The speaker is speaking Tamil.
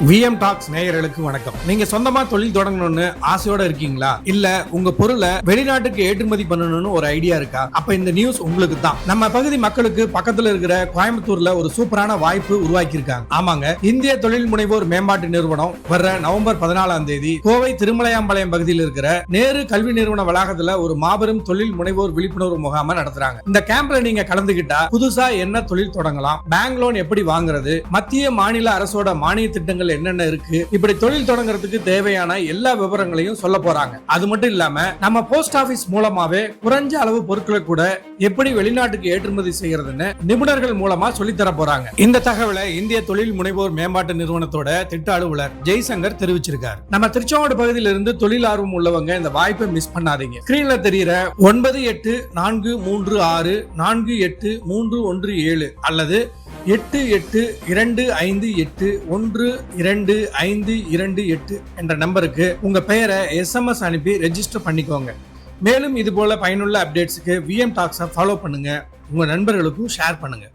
விஎம் டாக்ஸ் நேயர்களுக்கு வணக்கம். நீங்க சொந்தமா தொழில் தொடங்கணும்னு ஆசையோட இருக்கீங்களா? இல்ல உங்க பொருளை வெளிநாட்டுக்கு ஏற்றுமதி பண்ணணும்னு ஒரு ஐடியா இருக்கா? அப்ப இந்த நியூஸ் உங்களுக்கு தான். நம்ம பகுதி மக்களுக்கு பக்கத்துல இருக்கிற கோயம்புத்தூர்ல ஒரு சூப்பரான வாய்ப்பு உருவாக்கி இருக்காங்க. ஆமாங்க, இந்திய தொழில் முனைவோர் மேம்பாட்டு நிறுவனம் வர்ற நவம்பர் 14ஆம் தேதி கோவை திருமலையாம்பாளையம் பகுதியில் இருக்கிற நேரு கல்வி நிறுவன வளாகத்துல ஒரு மாபெரும் தொழில் முனைவோர் விழிப்புணர்வு முகாமை நடத்துறாங்க. இந்த கேம்ப்ல நீங்க கலந்துகிட்டா புதுசா என்ன தொழில் தொடங்கலாம், பேங்க் லோன் எப்படி வாங்குறது, மத்திய மாநில அரசோட மானிய திட்டங்கள் என்னென்ன இருக்கு, இப்படி தொழில் தொடங்குறதுக்கு தேவையான எல்லா விவரங்களையும் சொல்ல போறாங்க. அது மட்டும் இல்லாம நம்ம போஸ்ட் ஆபீஸ் மூலமாவே குறைஞ்ச அளவு பொருட்களை கூட எப்படி வெளிநாட்டுக்கு ஏற்றுமதி செய்யறதுன்னு நிபுணர்கள் மூலமா சொல்லி தர போறாங்க. இந்த தகவலை இந்திய தொழில் முனைவோர் மேம்பாட்டு நிறுவனத்தோட திட்ட அலுவலர் ஜெய்சங்கர் தெரிவிச்சிருக்காரு. நம்ம திருச்செங்கோடு பகுதியில இருந்து தொழில் ஆர்வம் உள்ளவங்க இந்த வாய்ப்பை மிஸ் பண்ணாதீங்க. ஸ்கிரீன்ல தெரியுற 9844148317 அல்லது 8825812528 என்ற நம்பருக்கு உங்க பெயரை SMS அனுப்பி ரெஜிஸ்டர் பண்ணிக்கோங்க. மேலும் இது போல பயனுள்ள அப்டேட்ஸ்க்கு விஎம் டாக்ஸை ஃபாலோ பண்ணுங்க, உங்க நண்பர்களுக்கும் ஷேர் பண்ணுங்க.